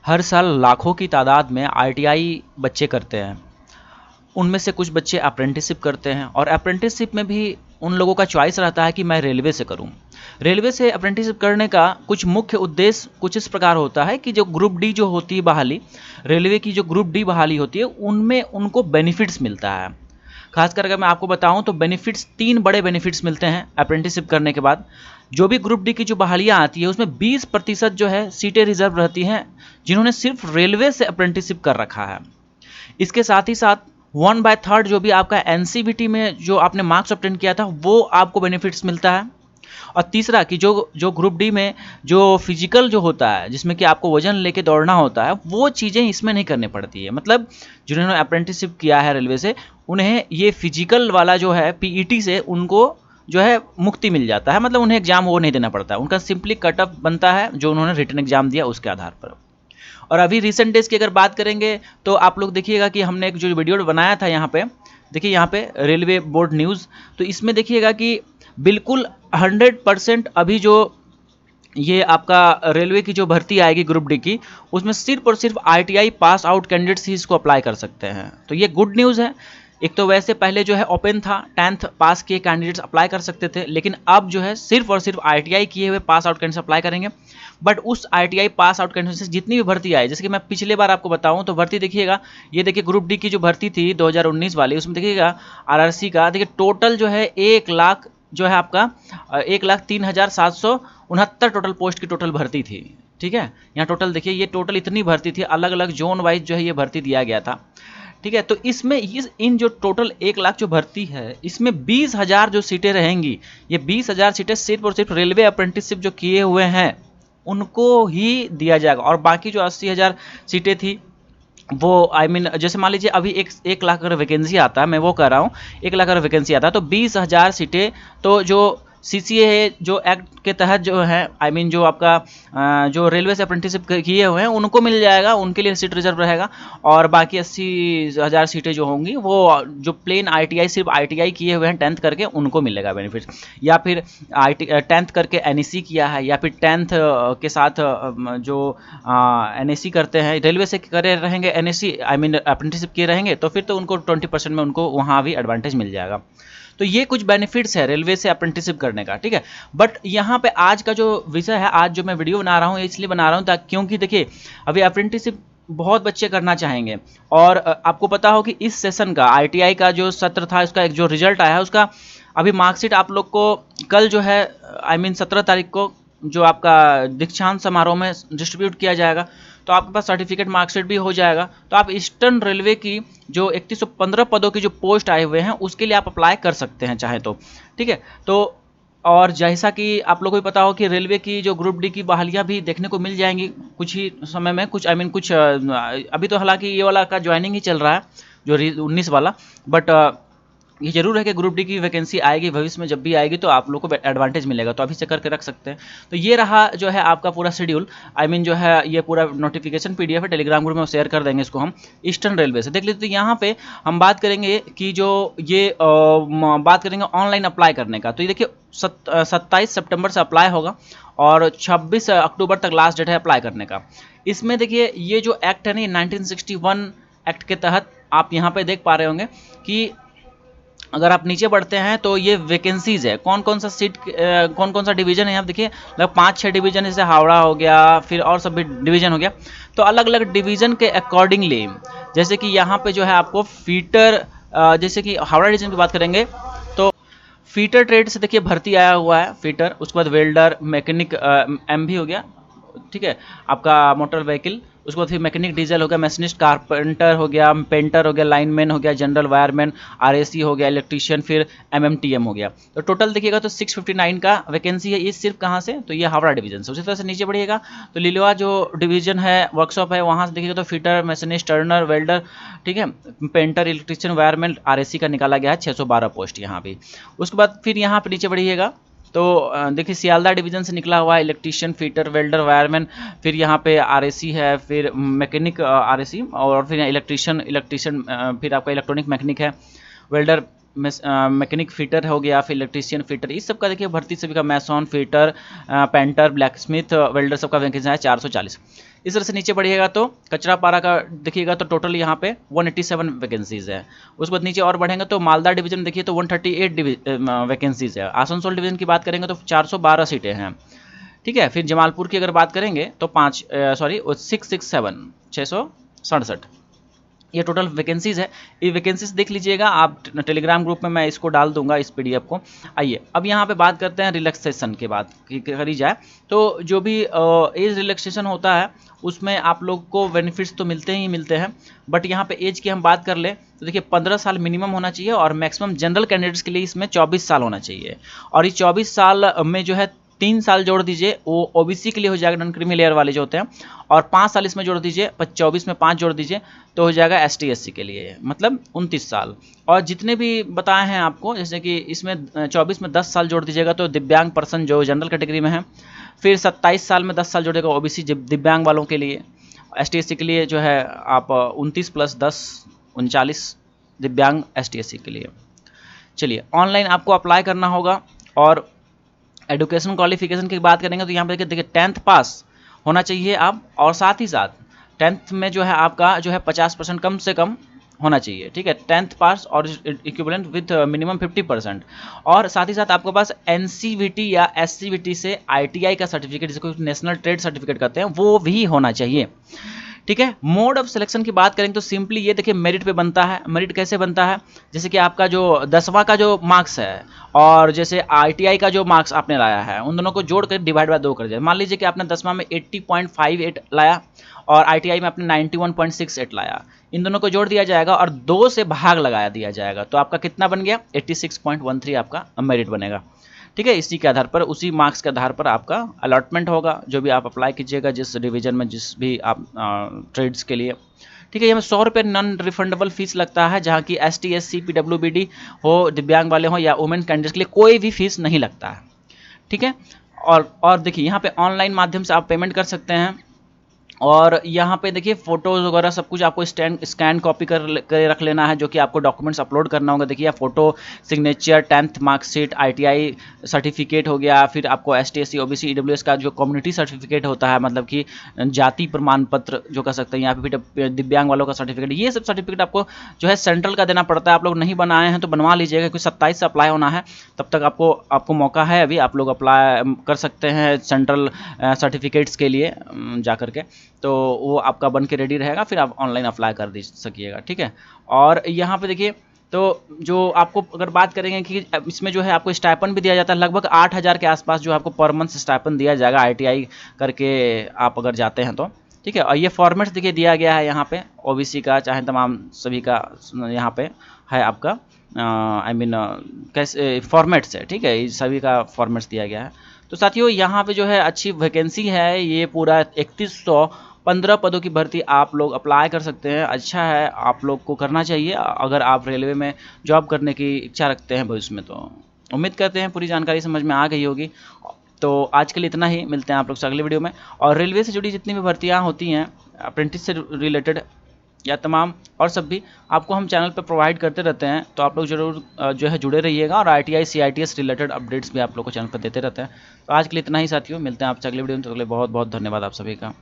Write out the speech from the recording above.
हर साल लाखों की तादाद में आईटीआई बच्चे करते हैं। उनमें से कुछ बच्चे अप्रेंटिसशिप करते हैं और अप्रेंटिसशिप में भी उन लोगों का चॉइस रहता है कि मैं रेलवे से करूं। रेलवे से अप्रेंटिसशिप करने का कुछ मुख्य उद्देश्य कुछ इस प्रकार होता है कि जो ग्रुप डी जो होती है बहाली, रेलवे की जो ग्रुप डी बहाली होती है उनमें उनको बेनिफिट्स मिलता है। खासकर अगर मैं आपको बताऊं तो बेनिफिट्स, 3 बड़े बेनिफिट्स मिलते हैं अप्रेंटिसशिप करने के बाद। जो भी ग्रुप डी की जो बहालियां आती है उसमें 20% जो है सीटें रिजर्व रहती हैं जिन्होंने सिर्फ रेलवे से अप्रेंटिसशिप कर रखा है। इसके साथ ही साथ 1/3 जो भी आपका एनसीवीटी में जो आपने मार्क्स ऑब्टेन किया था वो आपको बेनिफिट्स मिलता है। और तीसरा कि जो जो ग्रुप डी में जो फिजिकल जो होता है जिसमें कि आपको वजन लेके दौड़ना होता है वो चीज़ें इसमें नहीं करनी पड़ती है। मतलब जिन्होंने अप्रेंटिसशिप किया है रेलवे से उन्हें ये फिजिकल वाला जो है पीईटी से उनको जो है मुक्ति मिल जाता है। मतलब उन्हें एग्जाम वो नहीं देना पड़ता है, उनका सिंपली कट ऑफ बनता है जो उन्होंने रिटन एग्जाम दिया उसके आधार पर। और अभी रिसेंट डेज की अगर बात करेंगे तो आप लोग देखिएगा कि हमने एक जो वीडियो बनाया था यहाँ पे, देखिए यहाँ पे रेलवे बोर्ड न्यूज़, तो इसमें देखिएगा कि बिल्कुल 100% अभी जो ये आपका रेलवे की जो भर्ती आएगी ग्रुप डी की उसमें सिर्फ और सिर्फ आईटीआई पास आउट कैंडिडेट्स ही इसको अप्लाई कर सकते हैं। तो ये गुड न्यूज़ है। एक तो वैसे पहले जो है ओपन था, 10th पास किए कैंडिडेट्स अप्लाई कर सकते थे, लेकिन अब जो है सिर्फ और सिर्फ आईटीआई किए हुए पास आउट कैंडिडेट्स अप्लाई करेंगे। बट उस आईटीआई पास आउट कैंडिडेट से जितनी भी भर्ती आई, जैसे कि मैं पिछले बार आपको बताऊं तो भर्ती देखिएगा, ये देखिए ग्रुप डी की जो भर्ती थी 2019 वाली, उसमें देखिएगा आरआरसी का देखिए टोटल जो है 1 लाख जो है आपका 1,03,769 टोटल पोस्ट की टोटल भर्ती थी। ठीक है, यहाँ टोटल देखिए ये टोटल इतनी भर्ती थी, अलग अलग जोन वाइज जो है ये भर्ती दिया गया था। ठीक है, तो इसमें इन जो टोटल 1 लाख जो भर्ती है इसमें 20,000 जो सीटें रहेंगी, ये 20,000 सीटें सिर्फ और सिर्फ रेलवे अप्रेंटिसशिप जो किए हुए हैं उनको ही दिया जाएगा। और बाकी जो 80,000 सीटें थी वो जैसे मान लीजिए अभी एक लाख अगर वैकेंसी आता है, मैं वो कह रहा हूँ 1 लाख अगर वैकेंसी आता है तो 20,000 सीटें तो जो सीसीए जो एक्ट के तहत जो है जो आपका जो रेलवे से अप्रेंटिसशिप किए हुए हैं उनको मिल जाएगा, उनके लिए सीट रिजर्व रहेगा। और बाकी 80,000 सीटें जो होंगी वो जो प्लेन आईटीआई सिर्फ आईटीआई किए हुए हैं 10th करके उनको मिलेगा बेनिफिट, या फिर 10th करके एनईसी किया है या फिर 10th के साथ जो एनएससी करते हैं, रेलवे से करे रहेंगे एनएससी अप्रेंटिसशिप किए रहेंगे तो फिर तो उनको 20% में उनको वहाँ भी एडवांटेज मिल जाएगा। तो ये कुछ बेनिफिट्स है रेलवे से अप्रेंटिसशिप करने का। ठीक है, बट यहाँ पे आज का जो विषय है, आज जो मैं वीडियो बना रहा हूँ इसलिए बना रहा हूँ क्योंकि देखिए अभी अप्रेंटिसशिप बहुत बच्चे करना चाहेंगे। और आपको पता हो कि इस सेशन का आईटीआई का जो सत्र था उसका एक जो रिजल्ट आया है उसका अभी मार्कशीट आप लोग को कल जो है 17 तारीख को जो आपका दीक्षांत समारोह में डिस्ट्रीब्यूट किया जाएगा, तो आपके पास सर्टिफिकेट मार्कशीट भी हो जाएगा। तो आप ईस्टर्न रेलवे की जो 3115 पदों की जो पोस्ट आए हुए हैं उसके लिए आप अप्लाई कर सकते हैं चाहे तो। ठीक है, तो और जैसा कि आप लोगों को पता हो कि रेलवे की जो ग्रुप डी की बहालियां भी देखने को मिल जाएंगी कुछ ही समय में, कुछ कुछ अभी तो हालांकि ये वाला का ज्वाइनिंग ही चल रहा है जो 19 वाला, बट ये जरूर है कि ग्रुप डी की वैकेंसी आएगी भविष्य में, जब भी आएगी तो आप लोग को एडवांटेज मिलेगा, तो अभी से करके रख सकते हैं। तो ये रहा जो है आपका पूरा शेड्यूल, जो है ये पूरा नोटिफिकेशन पीडीएफ है, टेलीग्राम ग्रुप में शेयर कर देंगे इसको हम ईस्टर्न रेलवे से। देख लीजिए, तो यहाँ पे हम बात करेंगे कि जो ये बात करेंगे ऑनलाइन अप्लाई करने का। तो ये देखिए 27 सितंबर से अप्लाई होगा और 26 अक्टूबर तक लास्ट डेट है अप्लाई करने का। इसमें देखिए ये जो एक्ट है ना 1961 एक्ट के तहत आप यहाँ पे देख पा रहे होंगे कि अगर आप नीचे बढ़ते हैं तो ये वैकेंसीज है, कौन कौन सा सीट कौन कौन सा डिवीजन है। यहाँ देखिए लगभग 5-6 डिवीजन, जैसे हावड़ा हो गया, फिर और सब भी डिवीजन हो गया। तो अलग अलग डिवीजन के अकॉर्डिंगली जैसे कि यहाँ पे जो है आपको फीटर, जैसे कि हावड़ा डिवीजन की बात करेंगे तो फीटर ट्रेड से देखिए भर्ती आया हुआ है फीटर, उसके बाद वेल्डर, मैकेनिक एम भी हो गया। ठीक है, आपका मोटर व्हीकल, उसके बाद फिर मैकेनिक डीजल हो गया, मैशनिस्ट कारपेंटर हो गया, पेंटर हो गया, लाइनमैन हो गया, जनरल वायरमैन, आरएसी हो गया, इलेक्ट्रीशियन, फिर एमएमटीएम हो गया। तो टोटल देखिएगा तो 659 का वैकेंसी है। ये सिर्फ कहाँ से, तो ये हावड़ा डिवीजन से। उसी तरह से नीचे बढ़िएगा तो लिलुआ जो डिवीजन है वर्कशॉप है वहाँ से देखिएगा तो फिटर, मैशनिस्ट, टर्नर, वेल्डर, ठीक है, पेंटर, इलेक्ट्रीशियन, वायरमैन, आरएसी का निकाला गया है 612 पोस्ट यहाँ भी। उसके बाद फिर यहाँ पर नीचे बढ़िएगा तो देखिए सियालदा डिवीजन से निकला हुआ है इलेक्ट्रीशियन, फीटर, वेल्डर, वायरमैन, फिर यहाँ पे आरएसी है, फिर मैकेनिक आरएसी, और फिर इलेक्ट्रीशियन फिर आपका इलेक्ट्रॉनिक मैकेनिक है, वेल्डर मैकेनिक फिटर हो गया, फिर इलेक्ट्रीशियन फिटर, इस सब का देखिए भर्ती सभी का, mason fitter, painter, blacksmith, welder सबका वैकेंसी है 440। इस तरह से नीचे बढ़िएगा तो कचरा पारा का देखिएगा तो टोटल यहाँ पे 187 वैकेंसीज है। उसके बाद नीचे और बढ़ेंगे तो मालदा डिवीजन देखिए तो 138 वैकेंसीज है। आसनसोल डिवीजन की बात करेंगे तो 412 सीटें हैं, ठीक है। फिर जमालपुर की अगर बात करेंगे तो 667, ये टोटल वैकेंसीज है। ये वैकेंसीज देख लीजिएगा आप टेलीग्राम ग्रुप में, मैं इसको डाल दूंगा इस पीडीएफ को। आइए अब यहाँ पे बात करते हैं रिलैक्सेशन के बाद करी जाए तो जो भी एज रिलैक्सेशन होता है उसमें आप लोग को बेनिफिट्स तो मिलते ही मिलते हैं, बट यहाँ पे एज की हम बात कर ले तो देखिए 15 साल मिनिमम होना चाहिए और मैक्सिमम जनरल कैंडिडेट्स के लिए इसमें 24 साल होना चाहिए। और ये 24 साल में जो है 3 साल जोड़ दीजिए वो ओबीसी के लिए हो जाएगा, नॉन क्रीमी लेयर वाले जो होते हैं, और 5 साल इसमें जोड़ दीजिए, 24 में 5 जोड़ दीजिए तो हो जाएगा एसटी एससी के लिए, मतलब 29 साल। और जितने भी बताए हैं आपको, जैसे कि इसमें 24 में 10 साल जोड़ दीजिएगा तो दिव्यांग पर्सन जो जनरल कैटेगरी में है, फिर 27 साल में 10 साल जोड़ेगा ओबीसी दिव्यांग वालों के लिए, एसटी एससी के लिए जो है आप 29 + 10 39 दिव्यांग एसटी एससी के लिए। चलिए ऑनलाइन आपको अप्लाई करना होगा। और एजुकेशन क्वालिफिकेशन की बात करेंगे तो यहाँ पे देखिए 10th पास होना चाहिए आप, और साथ ही साथ 10th में जो है आपका जो है 50% कम से कम होना चाहिए, ठीक है। 10th पास और इक्विवेलेंट विथ मिनिमम 50%, और साथ ही साथ आपके पास एनसीवीटी या एससीवीटी से आईटीआई का सर्टिफिकेट, जिसको नेशनल ट्रेड सर्टिफिकेट कहते हैं, वो भी होना चाहिए, ठीक है। मोड ऑफ सिलेक्शन की बात करेंगे तो सिंपली ये देखिए मेरिट पे बनता है। मेरिट कैसे बनता है, जैसे कि आपका जो 10वां का जो मार्क्स है और जैसे आईटीआई का जो मार्क्स आपने लाया है, उन दोनों को जोड़ कर डिवाइड बाय 2 कर दिया। मान लीजिए कि आपने 10वां में 80.58 लाया और आईटीआई में आपने 91.68 लाया, इन दोनों को जोड़ दिया जाएगा और 2 से भाग लगा दिया जाएगा, तो आपका कितना बन गया 86.13 आपका मेरिट बनेगा, ठीक है। इसी के आधार पर, उसी मार्क्स के आधार पर आपका अलॉटमेंट होगा, जो भी आप अप्लाई कीजिएगा जिस डिवीजन में, जिस भी आप ट्रेड्स के लिए, ठीक है। ये में 100 रुपये नॉन रिफंडेबल फीस लगता है, जहाँ की एसटी एससी पीडब्ल्यूबीडी हो, दिव्यांग वाले हो या वुमेन कैंडिडेट्स के लिए कोई भी फीस नहीं लगता है, ठीक है। और देखिए यहाँ पे ऑनलाइन माध्यम से आप पेमेंट कर सकते हैं। और यहाँ पे देखिए फ़ोटोज़ वगैरह सब कुछ आपको स्कैन कॉपी कर रख लेना है, जो कि आपको डॉक्यूमेंट्स अपलोड करना होगा। देखिए photo, signature, 10th marksheet, ITI certificate हो गया, फिर आपको एसटी एससी ओबीसी ईडब्ल्यूएस का जो कम्युनिटी सर्टिफिकेट होता है, मतलब कि जाति प्रमाण पत्र जो कह सकते हैं, यहाँ पे फिर दिव्यांग वालों का सर्टिफिकेट, ये सब सर्टिफिकेट आपको जो है सेंट्रल का देना पड़ता है। आप लोग नहीं बनाए हैं तो बनवा लीजिएगा, क्योंकि 27 से अप्लाई होना है, तब तक आपको मौका है, अभी आप लोग अप्लाई कर सकते हैं सेंट्रल सर्टिफिकेट्स के लिए जा करके, तो वो आपका बन के रेडी रहेगा, फिर आप ऑनलाइन अप्लाई कर दे सकिएगा, ठीक है। और यहाँ पे देखिए तो जो आपको अगर बात करेंगे कि इसमें जो है आपको स्टाइपन भी दिया जाता है, लगभग 8,000 के आसपास जो आपको पर मंथ स्टाइपन दिया जाएगा आई करके आप अगर जाते हैं तो, ठीक है। और ये फॉर्मेट्स देखिए दिया गया है यहाँ पे, ओबीसी का चाहे तमाम सभी का यहाँ पे है आपका, आई मीन कैसे फॉर्मेट्स है, ठीक है, ये सभी का फॉर्मेट्स दिया गया है। तो साथियों यहाँ पे जो है अच्छी वैकेंसी है, ये पूरा 3115 पदों की भर्ती आप लोग अप्लाई कर सकते हैं। अच्छा है, आप लोग को करना चाहिए अगर आप रेलवे में जॉब करने की इच्छा रखते हैं भविष्य में। तो उम्मीद करते हैं पूरी जानकारी समझ में आ गई होगी। तो आज के लिए इतना ही, मिलते हैं आप लोग से अगले वीडियो में। और रेलवे से जुड़ी जितनी भी भर्तियाँ होती हैं, अप्रेंटिस से रिलेटेड या तमाम और सब भी आपको हम चैनल पर प्रोवाइड करते रहते हैं, तो आप लोग जरूर जो है जुड़े रहिएगा। और ITI CITS रिलेटेड अपडेट्स भी आप लोग को चैनल पर देते रहते हैं। तो आज के लिए इतना ही साथियों, मिलते हैं आपसे अगले वीडियो में। तो अगले बहुत बहुत धन्यवाद आप सभी का।